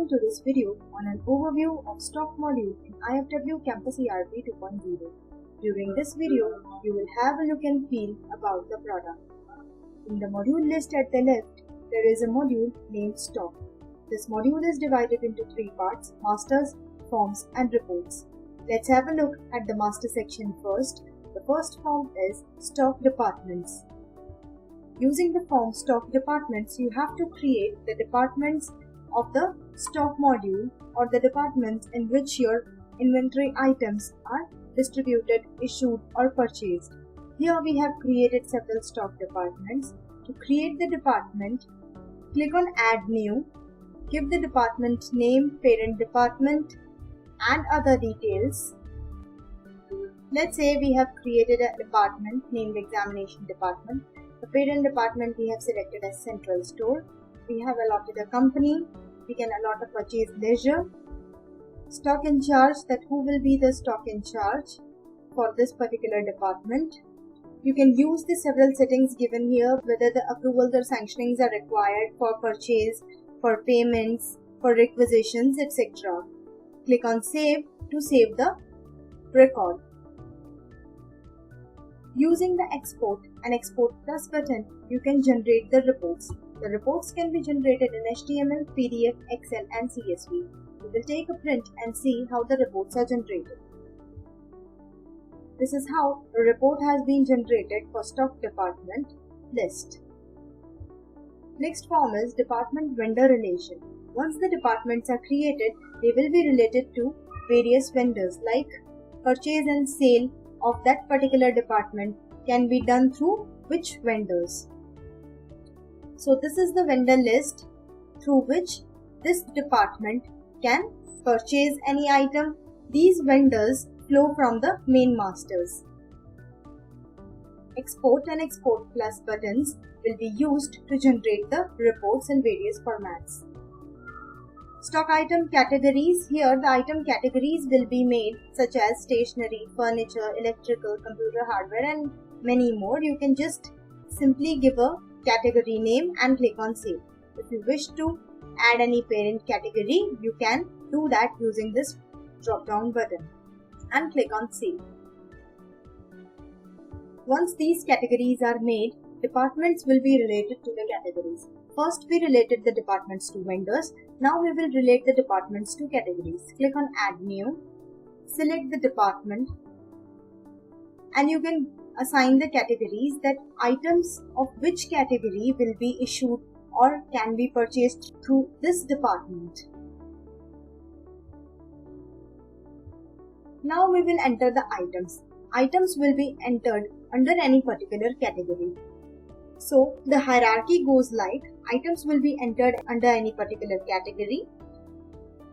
Welcome to this video on an overview of stock module in IFW Campus ERP 2.0. During this video, you will have a look and feel about the product. In the module list at the left, there is a module named Stock. This module is divided into three parts: Masters, Forms and Reports. Let's have a look at the Master section first. The first form is Stock Departments. Using the form Stock Departments, you have to create the departments of the stock module or the departments in which your inventory items are distributed, issued or purchased. Here we have created several stock departments. To create the department, click on Add New, give the department name, parent department and other details. Let's say we have created a department named Examination Department. The parent department we have selected as Central Store. We have allotted a company. We can allot a purchase ledger. Stock in charge, that who will be the stock in charge for this particular department. You can use the several settings given here, whether the approvals or sanctionings are required for purchase, for payments, for requisitions, etc. Click on Save to save the record. Using the Export and Export Plus button, you can generate the reports. The reports can be generated in HTML, PDF, Excel and CSV. We will take a print and see how the reports are generated. This is how a report has been generated for Stock Department List. Next form is Department Vendor Relation. Once the departments are created, they will be related to various vendors, like purchase and sale of that particular department can be done through which vendors. So this is the vendor list through which this department can purchase any item. These vendors flow from the main masters. Export and Export Plus buttons will be used to generate the reports in various formats. Stock item categories. Here the item categories will be made, such as stationery, furniture, electrical, computer hardware and many more. You can just simply give a category name and click on Save. If you wish to add any parent category, you can do that using this drop down button and click on Save. Once these categories are made, departments will be related to the categories. First we related the departments to vendors. Now we will relate the departments to categories. Click on Add New, select the department and you can assign the categories, that items of which category will be issued or can be purchased through this department. Now we will enter the items. Items will be entered under any particular category. So the hierarchy goes like: items will be entered under any particular category.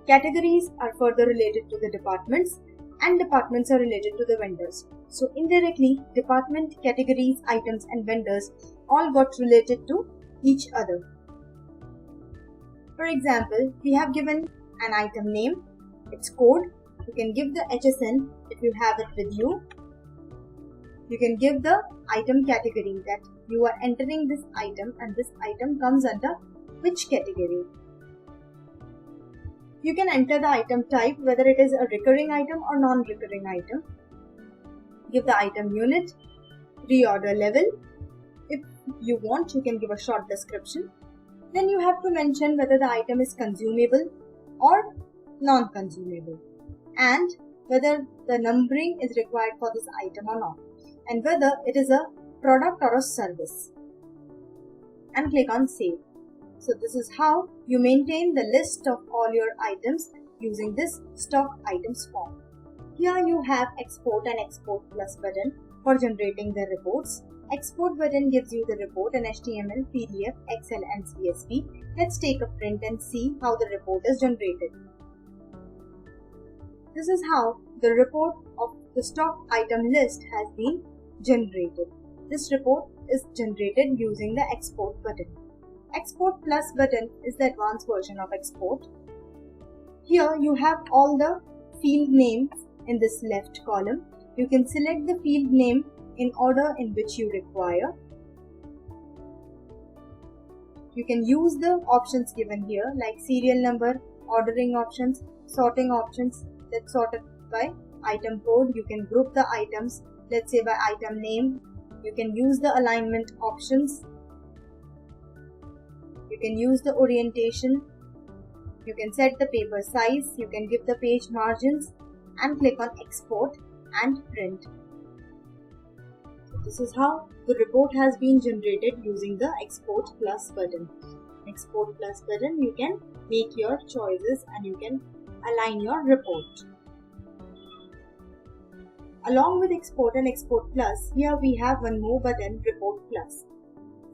Categories are further related to the departments and departments are related to the vendors. So indirectly, department, categories, items and vendors all got related to each other. For example, we have given an item name, its code. You can give the HSN if you have it with you. You can give the item category, that you are entering this item and this item comes under which category. You can enter the item type, whether it is a recurring item or non-recurring item. Give the item unit, reorder level. If you want, you can give a short description. Then you have to mention whether the item is consumable or non-consumable, and whether the numbering is required for this item or not, and whether it is a product or a service, and click on Save. So this is how you maintain the list of all your items using this stock items form. Here you have Export and Export Plus button for generating the reports. Export button gives you the report in HTML, PDF, Excel and CSV. Let's take a print and see how the report is generated. This is how the report of the stock item list has been generated. This report is generated using the Export button. Export Plus button is the advanced version of Export. Here you have all the field names in this left column. You can select the field name in order in which you require. You can use the options given here, like serial number ordering options, sorting options. Let's sort it by item code. You can group the items, let's say by item name. You can use the alignment options. You can use the orientation. You can set the paper size. You can give the page margins and click on export and print. So this is how the report has been generated using the export plus button. Export plus button, you can make your choices and you can align your report. Along with export and export plus, here we have one more button, report plus.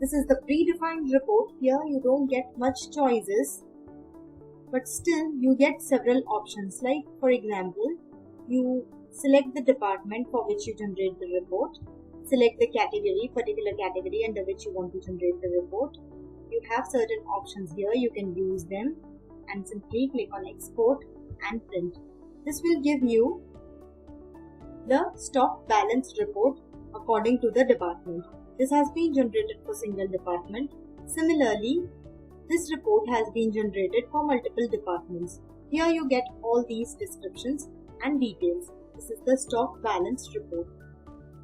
This is the predefined report. Here you don't get much choices, but still you get several options. Like for example, you select the department for which you generate the report, select the category, particular category under which you want to generate the report. You have certain options here, you can use them and simply click on export and print. This will give you the stock balance report according to the department. This has been generated for single department. Similarly, this report has been generated for multiple departments. Here you get all these descriptions and details. This is the stock balance report.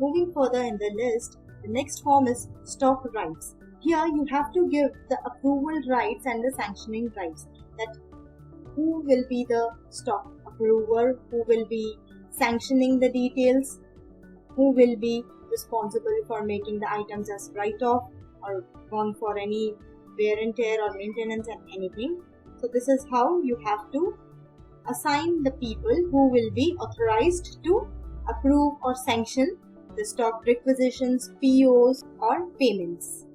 Moving further in the list, the next form is stock rights. Here you have to give the approval rights and the sanctioning rights, that who will be the stock approver, who will be sanctioning the details, who will be responsible for making the items as write-off or gone for any wear and tear or maintenance and anything. So this is how you have to assign the people who will be authorized to approve or sanction the stock requisitions, POs or payments.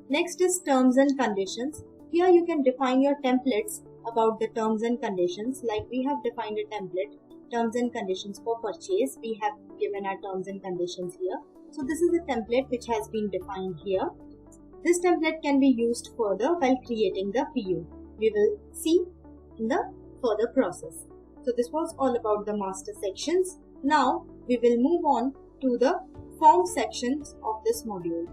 Next is terms and conditions. Here you can define your templates about the terms and conditions. Like we have defined a template, terms and conditions for purchase. We have given our terms and conditions here. So this is a template which has been defined here. This template can be used further while creating the PO. We will see in the further process. So this was all about the master sections. Now we will move on to the form sections of this module.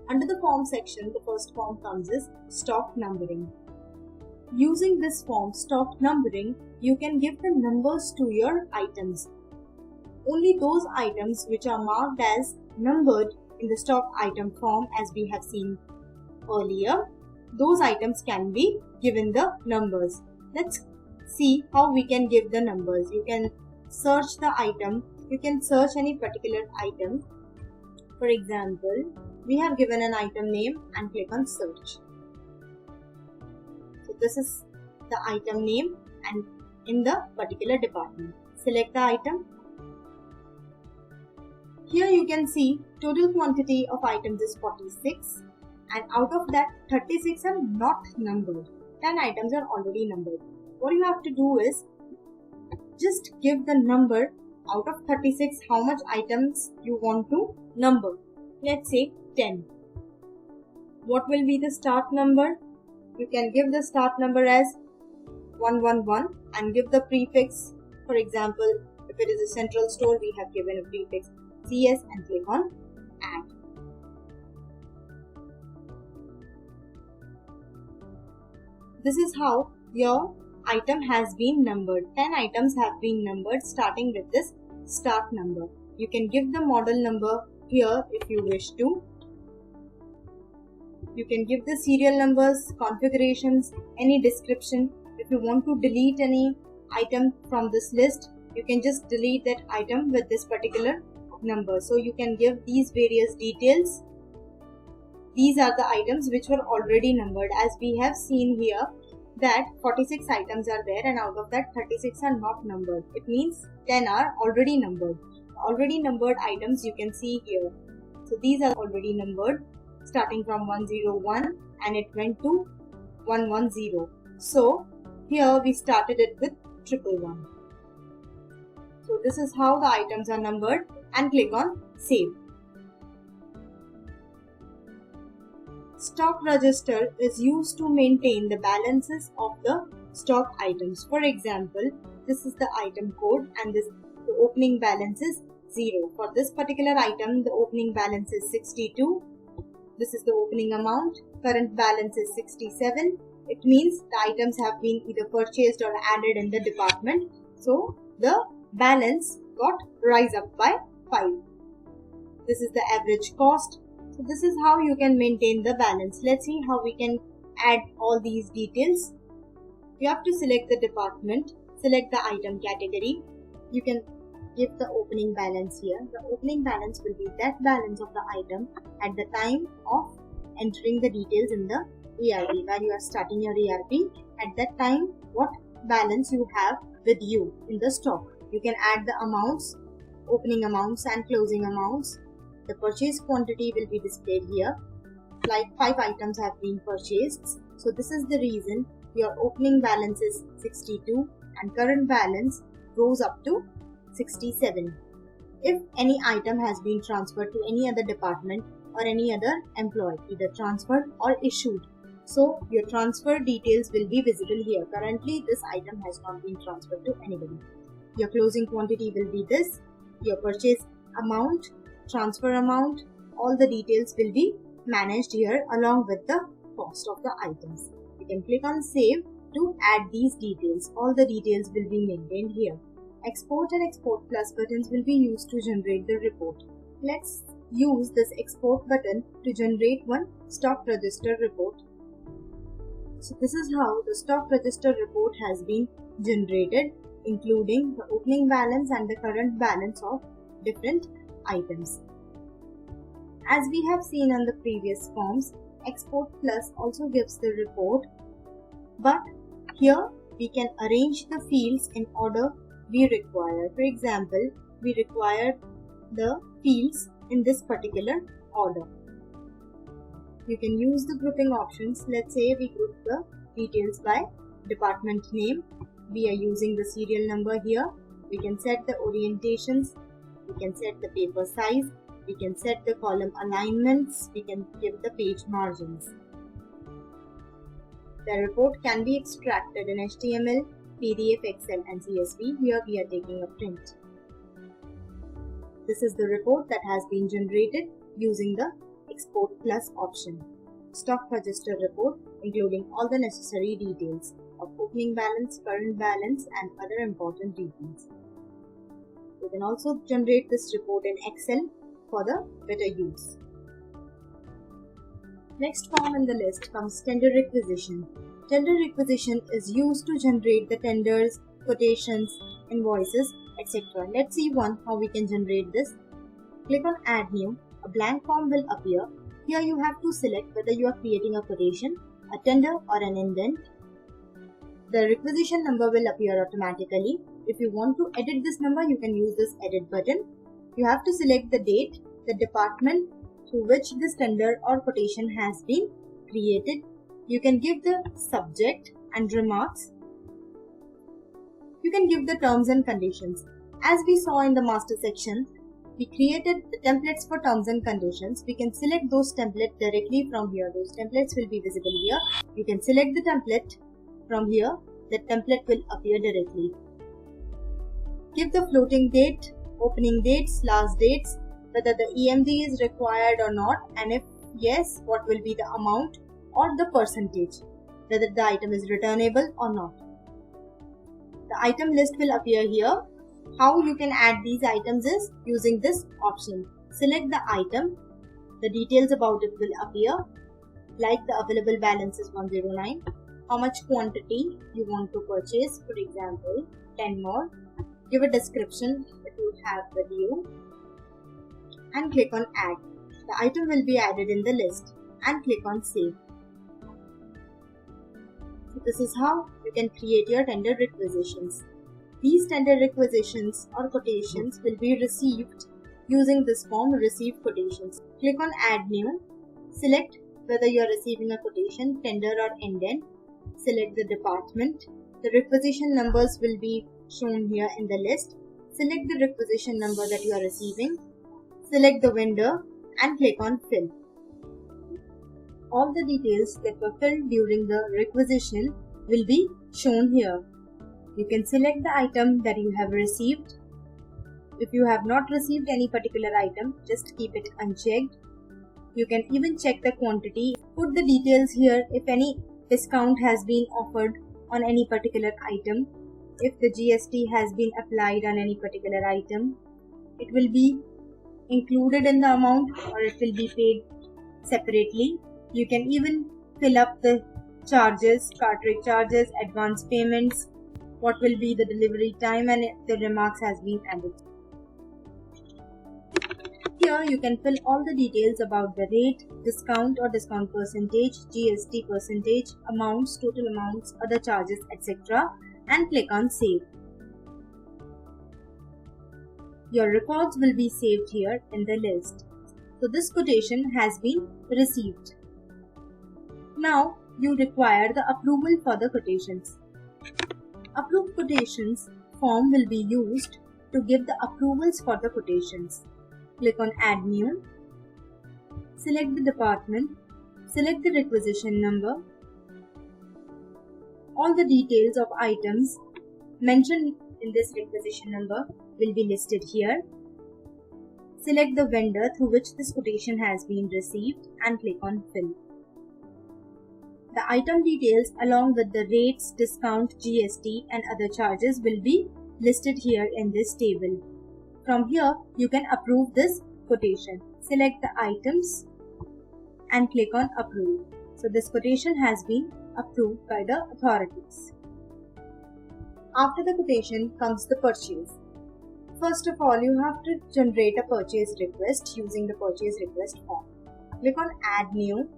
Under the form section, the first form comes is stock numbering. Using this form, stock numbering, you can give the numbers to your items. Only those items which are marked as numbered in the stock item form, as we have seen earlier, those items can be given the numbers. Let's see how we can give the numbers. You can search the item. You can search any particular item. For example, we have given an item name and click on search. So this is the item name and in the particular department. Select the item. Here you can see total quantity of items is 46 and out of that 36 are not numbered. 10 items are already numbered. What you have to do is just give the number out of 36 how much items you want to number. Let's say 10. What will be the start number? You can give the start number as 111 and give the prefix. For example, if it is a central store, we have given a prefix CS and click on add. This is how your item has been numbered. 10 items have been numbered starting with this start number. You can give the model number here if you wish to. You can give the serial numbers, configurations, any description. If you want to delete any item from this list, you can just delete that item with this particular number. So you can give these various details. These are the items which were already numbered. As we have seen here that 46 items are there and out of that 36 are not numbered. It means 10 are already numbered. Already numbered items you can see here. So these are already numbered starting from 101 and it went to 110. So here we started it with 111. So this is how the items are numbered and click on save. Stock register is used to maintain the balances of the stock items. For example, this is the item code and the opening balance is 0. For this particular item, the opening balance is 62. This is the opening amount. Current balance is 67. It means the items have been either purchased or added in the department. So the balance got rise up by 5. This is the average cost. So this is how you can maintain the balance. Let's see how we can add all these details. You have to select the department, select the item category. You can give the opening balance here. The opening balance will be that balance of the item at the time of entering the details in the ERP. While you are starting your ERP, at that time what balance you have with you in the stock. You can add the amounts, opening amounts and closing amounts. The purchase quantity will be displayed here. Like 5 items have been purchased. So this is the reason your opening balance is 62 and current balance goes up to 67. If any item has been transferred to any other department or any other employee, either transferred or issued, so your transfer details will be visible here. Currently this item has not been transferred to anybody. Your closing quantity will be this. Your purchase amount, transfer amount, all the details will be managed here along with the cost of the items. You can click on save to add these details. All the details will be maintained here. Export and export plus buttons will be used to generate the report. Let's use this export button to generate one stock register report. So this is how the stock register report has been generated, including the opening balance and the current balance of different items. As we have seen on the previous forms, Export Plus also gives the report, but here we can arrange the fields in order we require. For example, we require the fields in this particular order. You can use the grouping options. Let's say we group the details by department name. We are using the serial number here. We can set the orientations. We can set the paper size. We can set the column alignments. We can give the page margins. The report can be extracted in HTML, PDF, Excel and CSV. Here we are taking a print. This is the report that has been generated using the Export Plus option. Stock register report including all the necessary details of opening balance, current balance and other important details. You can also generate this report in Excel for the better use. Next form in the list comes tender requisition. Tender requisition is used to generate the tenders, quotations, invoices, etc. Let's see how we can generate this. Click on Add New. A blank form will appear. Here you have to select whether you are creating a quotation, a tender or an indent. The requisition number will appear automatically. If you want to edit this number, you can use this edit button. You have to select the date, the department to which this tender or quotation has been created. You can give the subject and remarks. You can give the terms and conditions. As we saw in the master section, we created the templates for terms and conditions. We can select those templates directly from here. Those templates will be visible here. You can select the template from here. The template will appear directly. Give the floating date, opening dates, last dates, whether the EMD is required or not, and if yes, what will be the amount or the percentage, whether the item is returnable or not. The item list will appear here. How you can add these items is using this option. Select the item. The details about it will appear, like the available balance is 109. How much quantity you want to purchase, for example, 10 more. Give a description that you have with you and click on Add. The item will be added in the list and click on Save. So this is how you can create your tender requisitions. These tender requisitions or quotations will be received using this form, Receive Quotations. Click on Add New. Select whether you are receiving a quotation, tender or indent. Select the department. The requisition numbers will be shown here in the list. Select the requisition number that you are receiving. Select the vendor and click on Fill. All the details that were filled during the requisition will be shown here. You can select the item that you have received. If you have not received any particular item, just keep it unchecked. You can even check the quantity, put the details here if any discount has been offered on any particular item, if the GST has been applied on any particular item. It will be included in the amount or it will be paid separately. You can even fill up the charges, cartridge charges, advance payments, what will be the delivery time, and if the remarks has been added. Here you can fill all the details about the rate, discount or discount percentage, GST percentage, amounts, total amounts, other charges, etc. and click on Save. Your records will be saved here in the list. So this quotation has been received. Now you require the approval for the quotations. Approved quotations form will be used to give the approvals for the quotations. Click on Add New, select the department, select the requisition number. All the details of items mentioned in this requisition number will be listed here. Select the vendor through which this quotation has been received and click on Fill. The item details along with the rates, discount, GST and other charges will be listed here in this table. From here, you can approve this quotation. Select the items and click on Approve. So this quotation has been approved by the authorities. After the quotation comes the purchase. First of all, you have to generate a purchase request using the purchase request form. Click on Add New.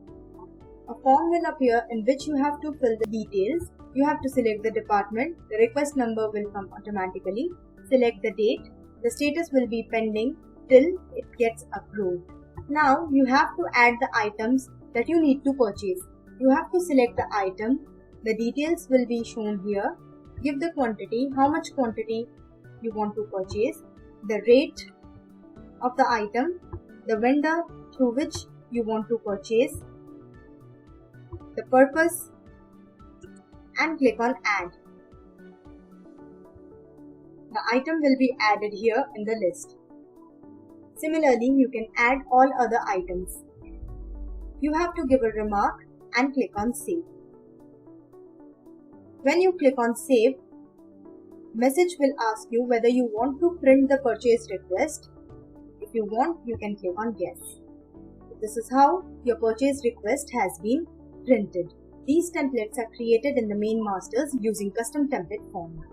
A form will appear in which you have to fill the details. You have to select the department. The request number will come automatically. Select the date. The status will be pending till it gets approved. Now you have to add the items that you need to purchase. You have to select the item. The details will be shown here. Give the quantity, how much quantity you want to purchase, the rate of the item, the vendor through which you want to purchase, the purpose, and click on Add. The item will be added here in the list. Similarly, you can add all other items. You have to give a remark and click on Save. When you click on Save, message will ask you whether you want to print the purchase request. If you want, you can click on Yes. This is how your purchase request has been printed. These templates are created in the main masters using custom template format.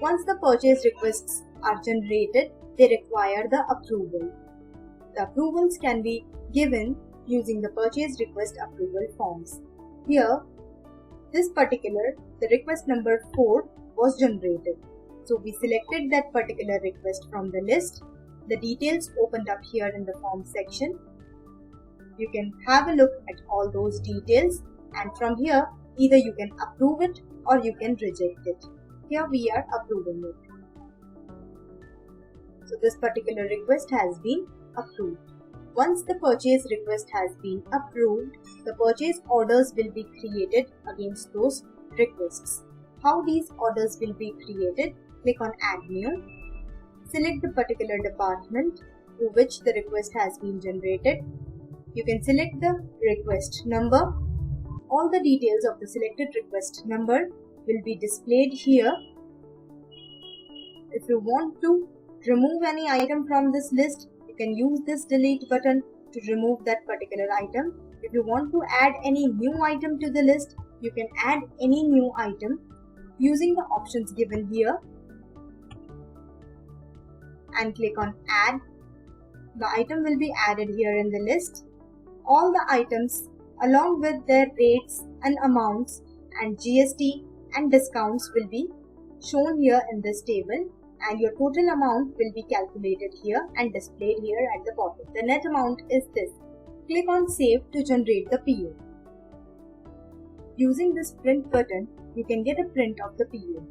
Once the purchase requests are generated, they require the approval. The approvals can be given using the purchase request approval forms. Here, the request number 4 was generated. So we selected that particular request from the list. The details opened up here in the form section. You can have a look at all those details, and from here either you can approve it or you can reject it. Here we are approving it. So this particular request has been approved. Once the purchase request has been approved, the purchase orders will be created against those requests. How these orders will be created? Click on Add New. Select the particular department to which the request has been generated. You can select the request number. All the details of the selected request number will be displayed here. If you want to remove any item from this list, you can use this delete button to remove that particular item. If you want to add any new item to the list, you can add any new item using the options given here and click on Add. The item will be added here in the list. All the items along with their rates and amounts and GST and discounts will be shown here in this table, and your total amount will be calculated here and displayed here at the bottom. The net amount is this. Click on Save to generate the PO. Using this print button, you can get a print of the PO.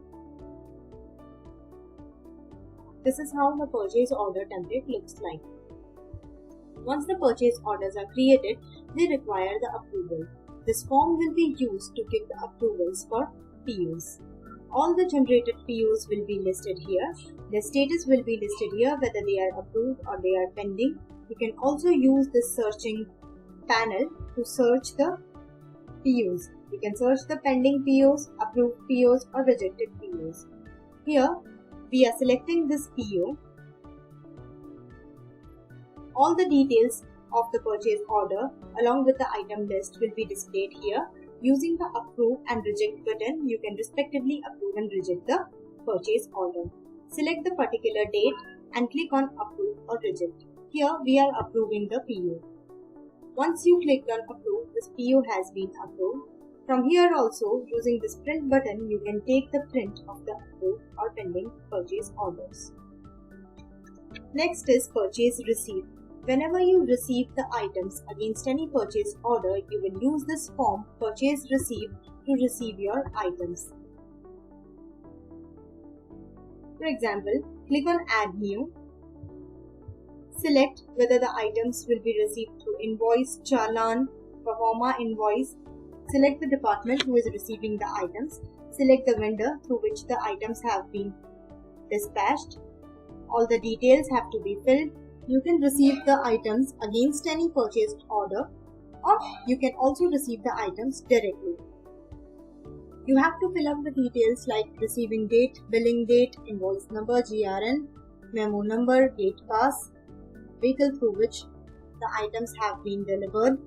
This is how the purchase order template looks like. Once the purchase orders are created, they require the approval. This form will be used to give the approvals for POs. All the generated POs will be listed here. Their status will be listed here, whether they are approved or they are pending. You can also use this searching panel to search the POs. You can search the pending POs, approved POs or rejected POs. Here we are selecting this PO. All the details of the purchase order along with the item list will be displayed here. Using the approve and reject button, you can respectively approve and reject the purchase order. Select the particular date and click on approve or reject. Here we are approving the PO. Once you click on approve, this PO has been approved. From here also, using this print button, you can take the print of the approved or pending purchase orders. Next is purchase receipt. Whenever you receive the items against any purchase order, you will use this form purchase receipt to receive your items. For example, click on add new. Select whether the items will be received through invoice, challan, pro forma invoice. Select the department who is receiving the items. Select the vendor through which the items have been dispatched. All the details have to be filled. You can receive the items against any purchased order, or you can also receive the items directly. You have to fill up the details like receiving date, billing date, invoice number, GRN, memo number, gate pass, vehicle through which the items have been delivered.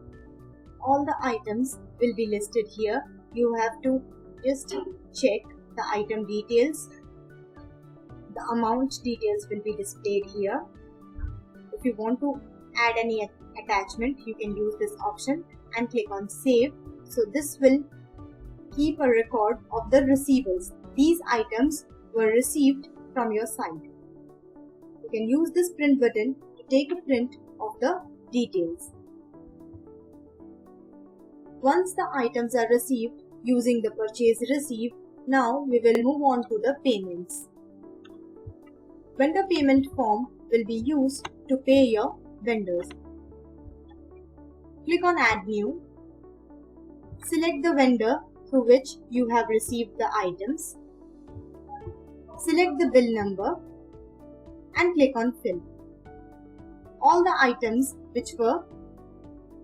All the items will be listed here. You have to just check the item details. The amount details will be displayed here. If you want to add any attachment, you can use this option and click on save. So this will keep a record of the receivables. These items were received from your site. You can use this print button to take a print of the details. Once the items are received using the purchase receipt, now we will move on to the payments. Vendor payment form will be used to pay your vendors. Click on add new. Select the vendor through which you have received the items. Select the bill number and click on fill. All the items which were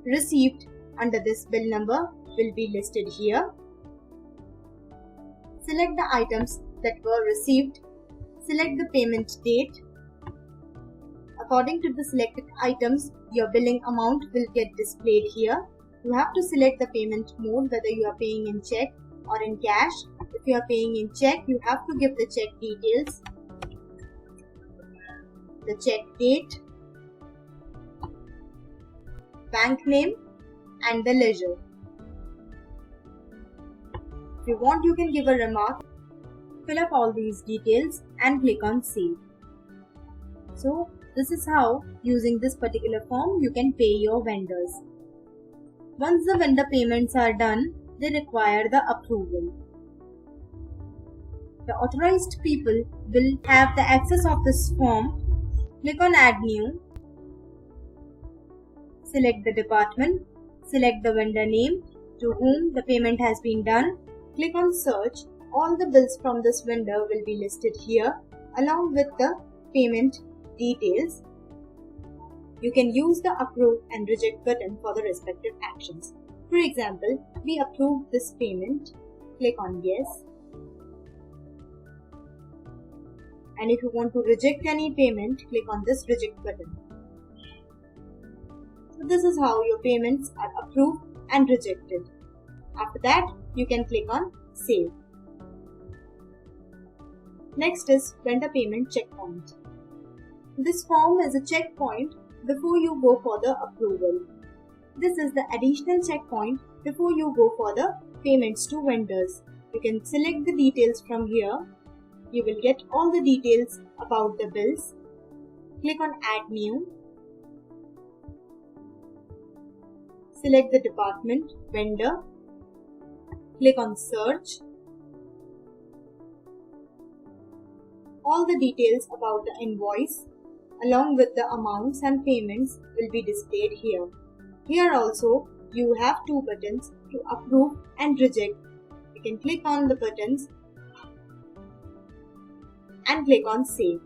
received under this bill number will be listed here. Select the items that were received. Select the payment date. According to the selected items, your billing amount will get displayed here. You have to select the payment mode, whether you are paying in check or in cash. If you are paying in check, you have to give the check details, the check date, bank name and the ledger. If you want, you can give a remark. Fill up all these details and click on save. So this is how, using this particular form, you can pay your vendors. Once the vendor payments are done, they require the approval. The authorized people will have the access of this form. Click on add new. Select the department. Select the vendor name to whom the payment has been done. Click on search. All the bills from this vendor will be listed here along with the payment details. You can use the approve and reject button for the respective actions. For example, we approve this payment. Click on yes. And if you want to reject any payment, click on this reject button. So this is how your payments are approved and rejected. After that, you can click on save. Next is vendor payment checkpoint. This form is a checkpoint before you go for the approval. This is the additional checkpoint before you go for the payments to vendors. You can select the details from here. You will get all the details about the bills. Click on add new. Select the department, vendor. Click on search. All the details about the invoice along with the amounts and payments will be displayed here. Here also you have two buttons to approve and reject. You can click on the buttons and click on save.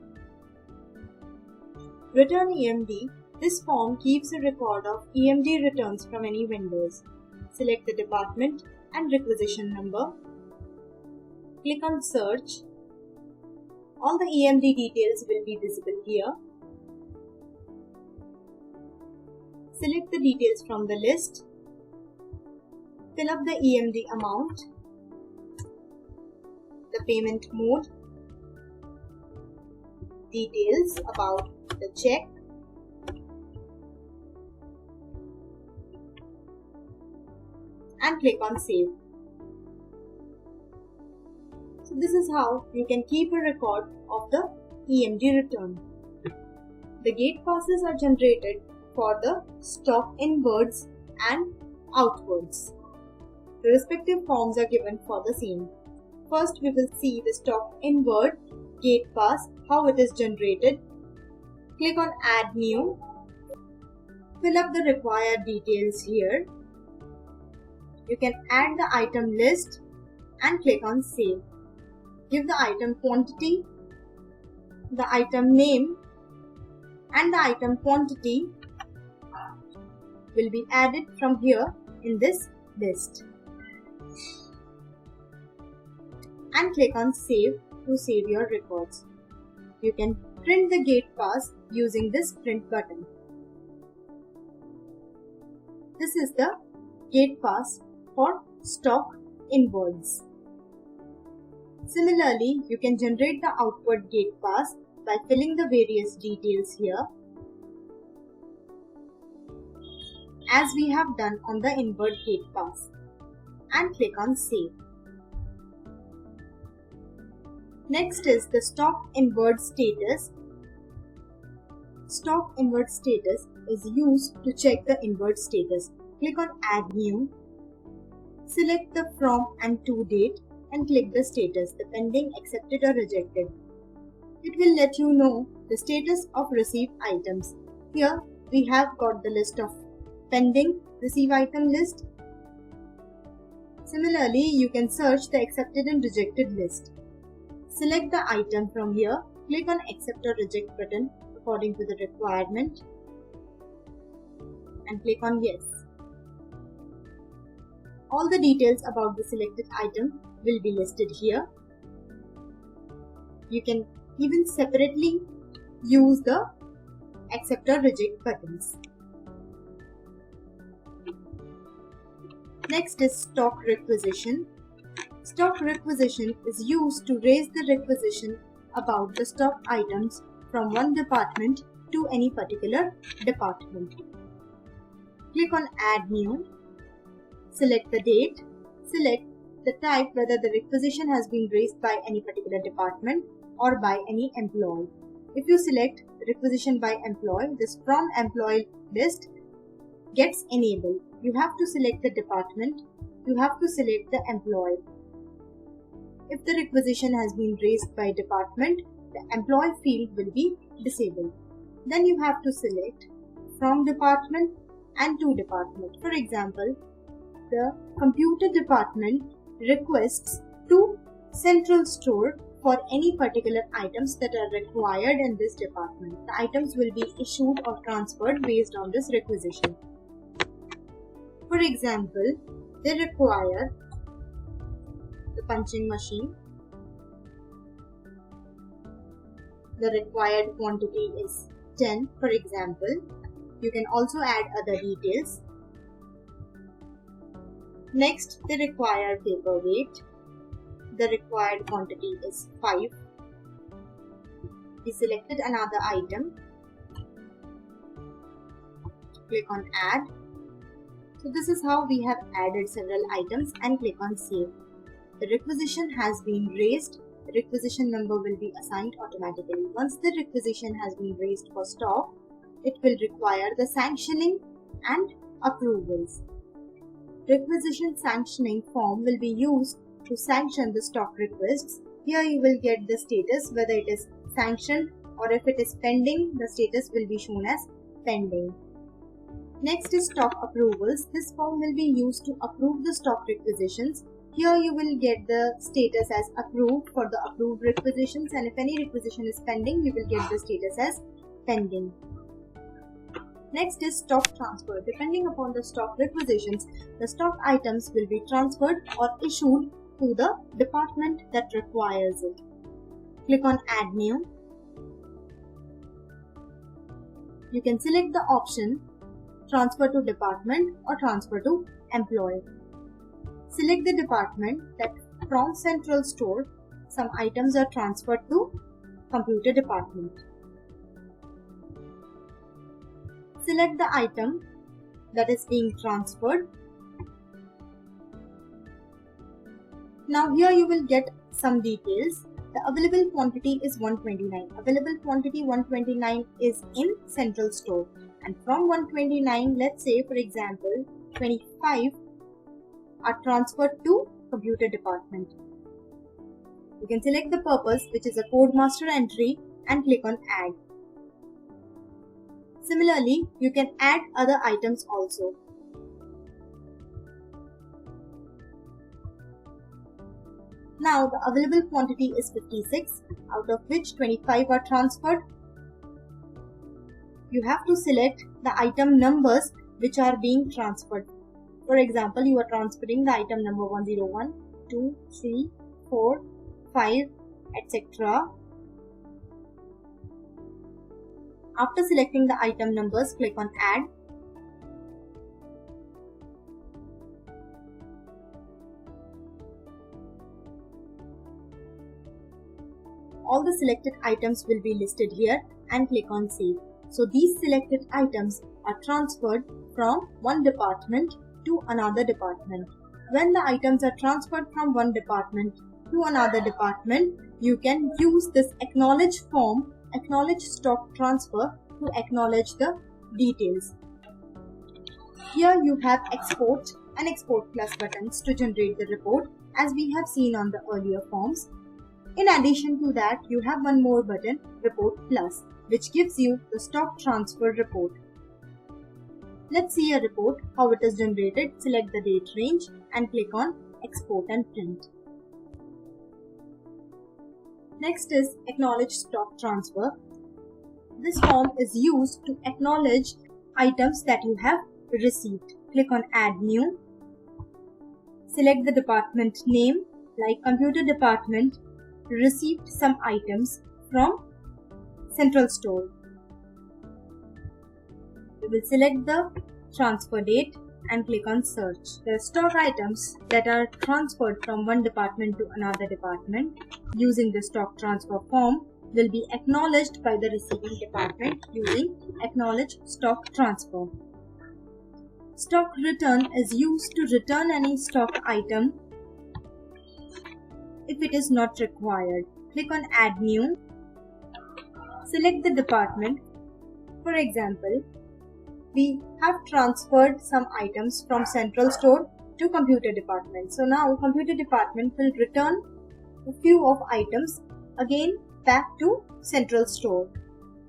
Return EMD This form keeps a record of EMD returns from any vendors. Select the department and requisition number. Click on Search. All the EMD details will be visible here. Select the details from the list. Fill up the EMD amount, the payment mode, details about the check, and click on Save. So this is how you can keep a record of the EMD return. The gate passes are generated for the stock inwards and outwards. The respective forms are given for the same. First, we will see the stock inward gate pass, how it is generated. Click on Add New. Fill up the required details here. You can add the item list and click on Save. Give the item quantity, the item name, and the item quantity will be added from here in this list. And click on Save to save your records. You can print the gate pass using this print button. This is the gate pass for stock inwards. Similarly, you can generate the outward gate pass by filling the various details here, as we have done on the inward gate pass, and click on Save. Next is the stock inward status. Stock inward status is used to check the inward status. Click on Add New. Select the From and To date and click the status, the pending, accepted or rejected. It will let you know the status of received items. Here we have got the list of pending receive item list. Similarly, you can search the accepted and rejected list. Select the item from here, click on Accept or Reject button according to the requirement and click on Yes. All the details about the selected item will be listed here. You can even separately use the Accept or Reject buttons. Next is Stock Requisition. Stock requisition is used to raise the requisition about the stock items from one department to any particular department. Click on Add New. Select the date. Select the type, whether the requisition has been raised by any particular department or by any employee. If you select requisition by employee, this From Employee list gets enabled. You have to select the department. You have to select the employee. If the requisition has been raised by department, the employee field will be disabled. Then you have to select From Department and To Department. For example, the computer department requests to central store for any particular items that are required in this department. The items will be issued or transferred based on this requisition. For example, they require the punching machine. The required quantity is 10, for example. You can also add other details. Next, they require paperweight. The required quantity is 5. We selected another item. Click on Add. So this is how we have added several items and click on Save. The requisition has been raised. The requisition number will be assigned automatically. Once the requisition has been raised for stock, it will require the sanctioning and approvals. Requisition sanctioning form will be used to sanction the stock requests. Here you will get the status, whether it is sanctioned or if it is pending, the status will be shown as pending. Next is stock approvals. This form will be used to approve the stock requisitions. Here you will get the status as approved for the approved requisitions, and if any requisition is pending, you will get the status as pending. Next is stock transfer. Depending upon the stock requisitions, the stock items will be transferred or issued to the department that requires it. Click on Add New. You can select the option Transfer to Department or Transfer to Employee. Select the department that from Central Store, some items are transferred to Computer Department. Select the item that is being transferred. Now here you will get some details. The available quantity is 129. Available quantity 129 is in Central Store. And from 129, let's say for example, 25 are transferred to Computer Department. You can select the purpose, which is a code master entry, and click on Add. Similarly, you can add other items also. Now the available quantity is 56, out of which 25 are transferred. You have to select the item numbers which are being transferred. For example, you are transferring the item number 101, 2, 3, 4, 5, etc. After selecting the item numbers, click on Add. All the selected items will be listed here and click on Save. So these selected items are transferred from one department to another department. When the items are transferred from one department to another department, you can use this acknowledge form, acknowledge stock transfer, to acknowledge the details. Here you have Export and Export Plus buttons to generate the report, as we have seen on the earlier forms. In addition to that, you have one more button, Report Plus, which gives you the stock transfer report. Let's see a report, how it is generated. Select the date range and click on Export and Print. Next is Acknowledge Stock Transfer. This form is used to acknowledge items that you have received. Click on Add New. Select the department name, like Computer Department received some items from Central Store. We will select the transfer date and click on Search. The stock items that are transferred from one department to another department using the stock transfer form will be acknowledged by the receiving department using Acknowledge Stock Transfer. Stock return is used to return any stock item if it is not required. Click on Add New. Select the department. For example, we have transferred some items from Central Store to Computer Department. So now Computer Department will return a few of items again back to Central Store.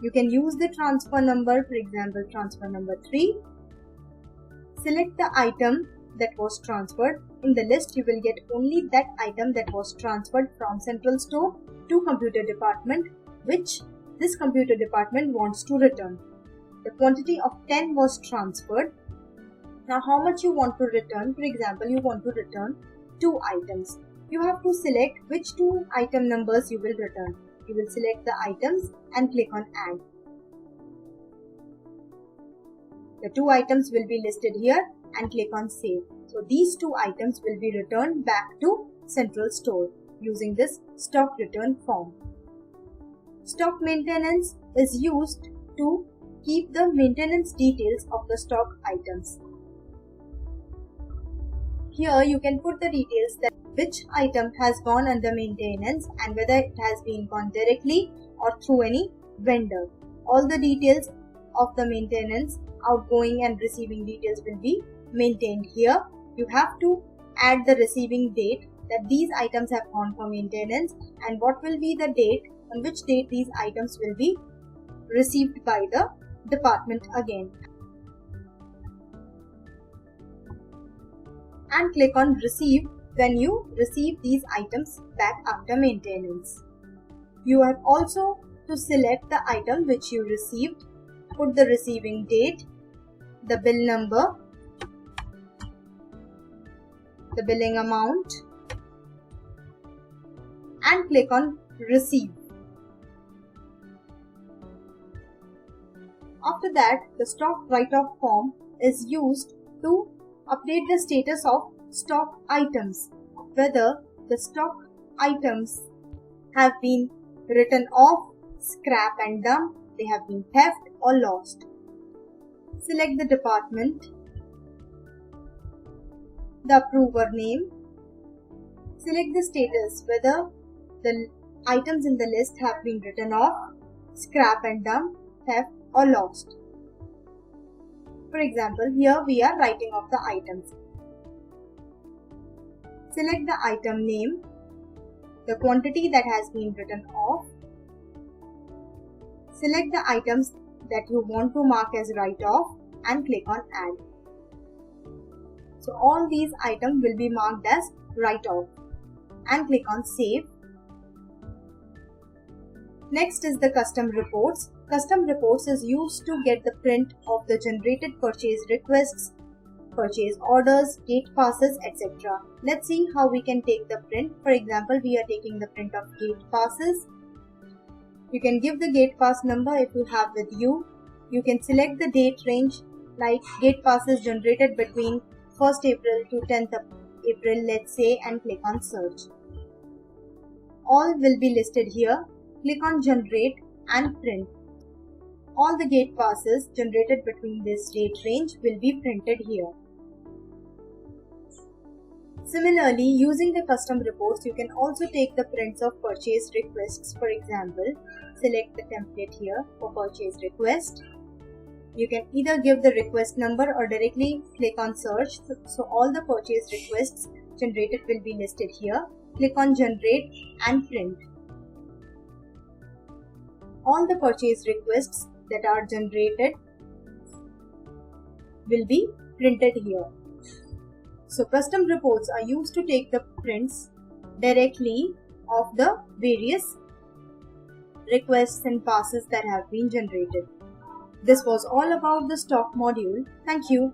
You can use the transfer number, for example, transfer number 3. Select the item that was transferred. In the list, you will get only that item that was transferred from Central Store to Computer Department, which this Computer Department wants to return. The quantity of 10 was transferred. Now how much you want to return? For example, you want to return 2 items. You have to select which 2 item numbers you will return. You will select the items and click on Add. The 2 items will be listed here and click on Save. So these 2 items will be returned back to Central Store using this stock return form. Stock maintenance is used to keep the maintenance details of the stock items. Here you can put the details that which item has gone under maintenance and whether it has been gone directly or through any vendor. All the details of the maintenance, outgoing and receiving details will be maintained here. You have to add the receiving date that these items have gone for maintenance and what will be the date on which date these items will be received by the department again. And click on Receive when you receive these items back after maintenance. You have also to select the item which you received. put the receiving date, the bill number, the billing amount, and click on Receive. After that, the stock write-off form is used to update the status of stock items, whether the stock items have been written off, scrap and dump, they have been theft or lost. Select the department, the approver name, select the status whether the items in the list have been written off, scrap and dump, theft or lost. For example, here we are writing off the items. Select the item name, the quantity that has been written off. Select the items that you want to mark as write-off and click on Add. So all these items will be marked as write-off and click on Save. Next is the custom reports. Custom reports is used to get the print of the generated purchase requests, purchase orders, gate passes, etc. Let's see how we can take the print. For example, we are taking the print of gate passes. You can give the gate pass number if you have with you. You can select the date range like gate passes generated between 1st April to 10th April, let's say, and click on Search. All will be listed here. Click on Generate and Print. All the gate passes generated between this date range will be printed here. Similarly, using the custom reports, you can also take the prints of purchase requests. For example, select the template here for purchase request. You can either give the request number or directly click on search. So all the purchase requests generated will be listed here. Click on Generate and Print. All the purchase requests that are generated will be printed here. So custom reports are used to take the prints directly of the various requests and passes that have been generated. This was all about the stock module. Thank you.